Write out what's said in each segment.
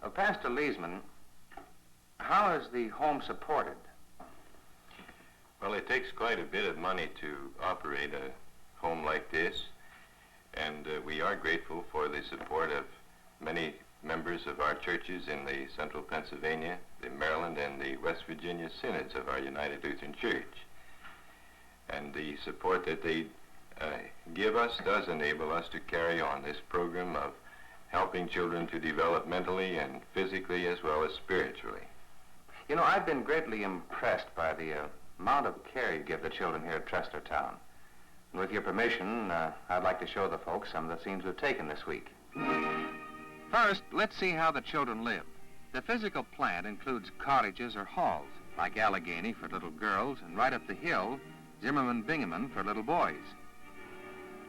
Pastor Leesman, how is the home supported? Well, it takes quite a bit of money to operate a home like this, and we are grateful for the support of many members of our churches in the Central Pennsylvania, the Maryland, and the West Virginia synods of our United Lutheran Church. And the support that they give us does enable us to carry on this program of helping children to develop mentally and physically as well as spiritually. You know, I've been greatly impressed by the amount of care you give the children here at Tresslertown. And with your permission, I'd like to show the folks some of the scenes we've taken this week. First, let's see how the children live. The physical plan includes cottages or halls, like Allegheny for little girls, and right up the hill, Zimmerman-Bingaman for little boys.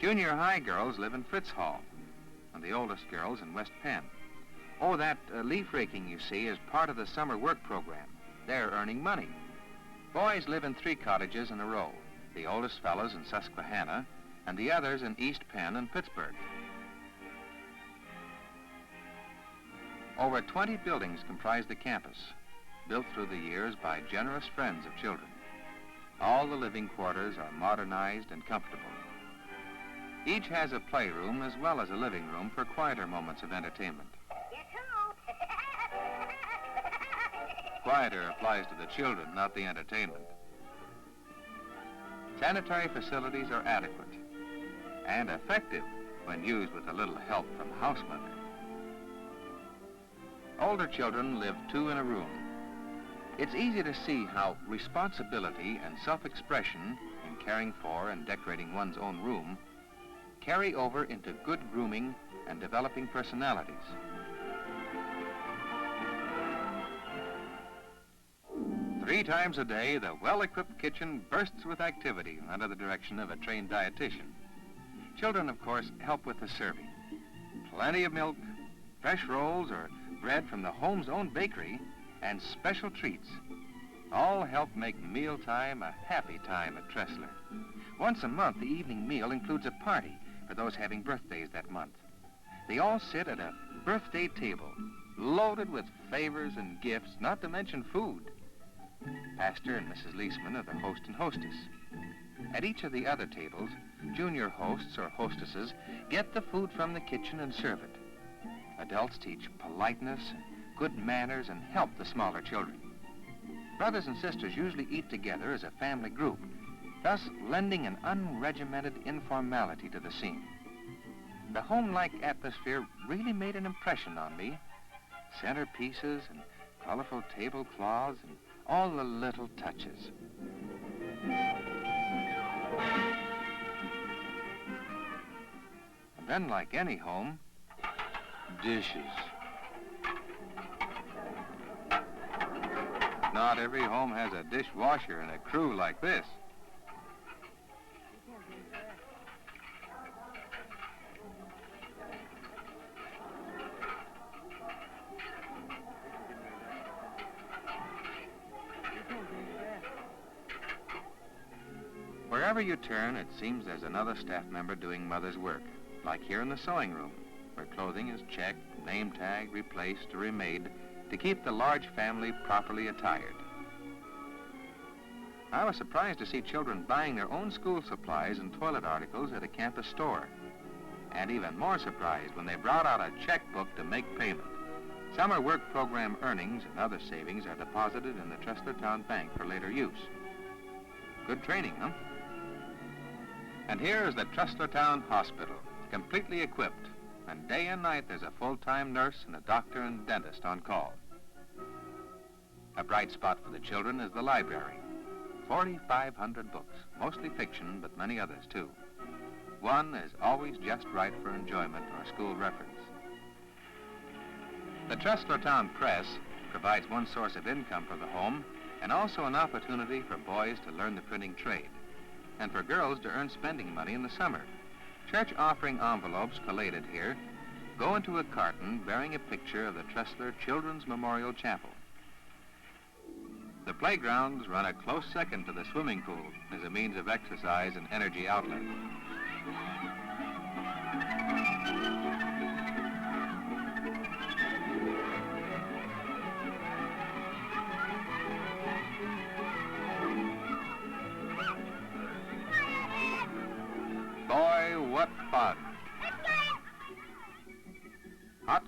Junior high girls live in Fritz Hall, and the oldest girls in West Penn. Oh, that leaf raking you see is part of the summer work program. They're earning money. Boys live in 3 cottages in a row, the oldest fellows in Susquehanna, and the others in East Penn and Pittsburgh. Over 20 buildings comprise the campus, built through the years by generous friends of children. All the living quarters are modernized and comfortable. Each has a playroom as well as a living room for quieter moments of entertainment. Quieter applies to the children, not the entertainment. Sanitary facilities are adequate and effective when used with a little help from house mother. Older children live 2 in a room. It's easy to see how responsibility and self-expression in caring for and decorating one's own room carry over into good grooming and developing personalities. Three times a day, the well-equipped kitchen bursts with activity under the direction of a trained dietitian. Children, of course, help with the serving. Plenty of milk, fresh rolls or bread from the home's own bakery, and special treats all help make mealtime a happy time at Tressler. Once a month, the evening meal includes a party for those having birthdays that month. They all sit at a birthday table, loaded with favors and gifts, not to mention food. Pastor and Mrs. Leesman are the host and hostess. At each of the other tables, junior hosts or hostesses get the food from the kitchen and serve it. Adults teach politeness, good manners, and help the smaller children. Brothers and sisters usually eat together as a family group, thus lending an unregimented informality to the scene. The home-like atmosphere really made an impression on me. Centerpieces and colorful tablecloths and all the little touches. And then, like any home, dishes. Not every home has a dishwasher and a crew like this. Wherever you turn, it seems there's another staff member doing mother's work, like here in the sewing room, where clothing is checked, name tagged, replaced, or remade to keep the large family properly attired. I was surprised to see children buying their own school supplies and toilet articles at a campus store, and even more surprised when they brought out a checkbook to make payment. Summer work program earnings and other savings are deposited in the Tresslertown Bank for later use. Good training, huh? And here is the Tresslertown Hospital, completely equipped, and day and night there's a full-time nurse and a doctor and dentist on call. A bright spot for the children is the library. 4,500 books, mostly fiction, but many others too. One is always just right for enjoyment or school reference. The Tresslertown Press provides one source of income for the home and also an opportunity for boys to learn the printing trade and for girls to earn spending money in the summer. Church offering envelopes collated here go into a carton bearing a picture of the Tressler Children's Memorial Chapel. The playgrounds run a close second to the swimming pool as a means of exercise and energy outlet.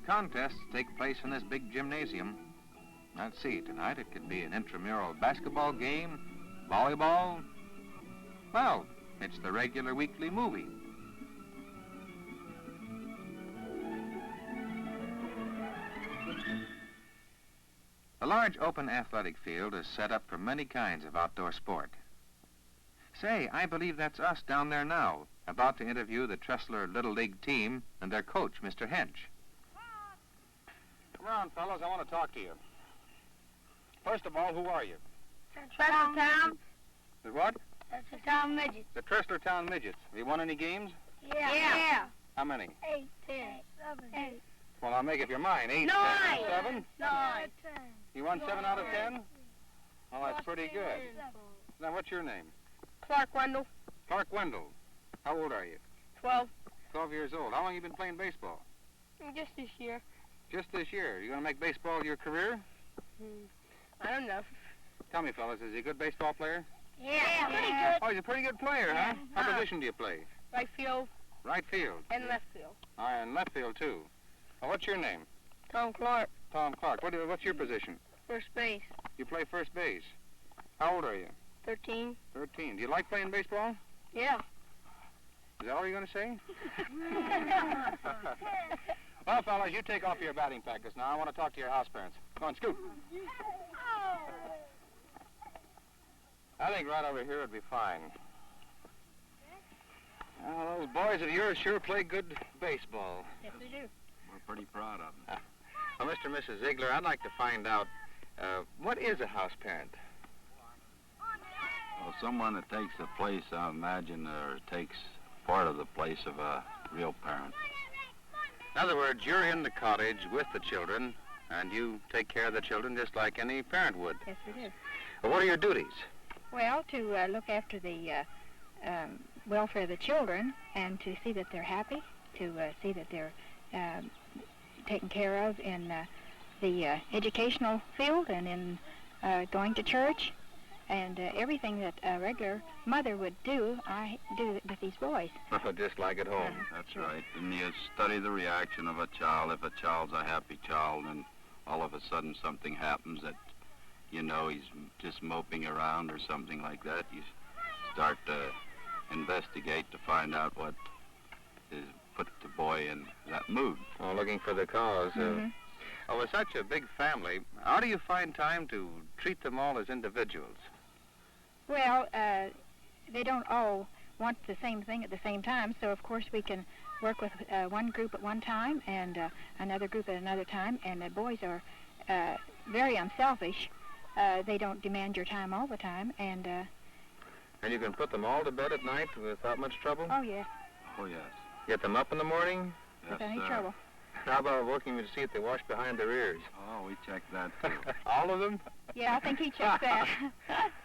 contests take place in this big gymnasium. Let's see, tonight it could be an intramural basketball game, volleyball. Well, it's the regular weekly movie. A large open athletic field is set up for many kinds of outdoor sport. Say, I believe that's us down there now, about to interview the Tressler Little League team and their coach, Mr. Hench. Come around, fellows. I want to talk to you. First of all, who are you? Tresslertown. The what? Tresslertown Midgets. The Tresslertown Midgets. Have you won any games? Yeah. How many? 8, 10, 7, 8. Well, now make up your mind. 8, 10, 7? 9. You won 7 out of 10? Well, that's pretty good. Now, what's your name? Clark Wendell. Clark Wendell. How old are you? 12. 12 years old. How long have you been playing baseball? Just this year. Just this year. You going to make baseball your career? I don't know. Tell me, fellas, is he a good baseball player? Yeah. Pretty good. Oh, he's a pretty good player, huh? What position do you play? Right field Right field. and left field. And left field, too. Well, what's your name? Tom Clark. Tom Clark. What's your position? First base. You play first base. How old are you? 13. 13. Do you like playing baseball? Yeah. Is that all you're going to say? Well, fellas, you take off your batting practice now. I want to talk to your house parents. Go on, scoot. I think right over here would be fine. Well, those boys of yours sure play good baseball. Yes, we do. We're pretty proud of them. Well, Mr. and Mrs. Ziegler, I'd like to find out, what is a house parent? Well, someone that takes the place, I imagine, or takes part of the place of a real parent. In other words, you're in the cottage with the children, and you take care of the children just like any parent would. Yes, we do. Well, what are your duties? Well, to look after the welfare of the children and to see that they're happy, to see that they're taken care of in the educational field and in going to church, and everything that a regular mother would do, I do with these boys. Just like at home. That's right. And you study the reaction of a child. If a child's a happy child and all of a sudden something happens that, you know, he's just moping around or something like that, you start to investigate to find out what is put the boy in that mood. Oh, looking for the cause. Mhm. Well, with such a big family, how do you find time to treat them all as individuals? Well, they don't all want the same thing at the same time, so of course we can work with one group at one time and another group at another time, and the boys are very unselfish. They don't demand your time all the time, and And you can put them all to bed at night without much trouble? oh yes, Oh, yes. Get them up in the morning? without Yes, any sir. trouble. How about working to see if they wash behind their ears? Oh, we checked that, too. All of them? Yeah, I think he checks that.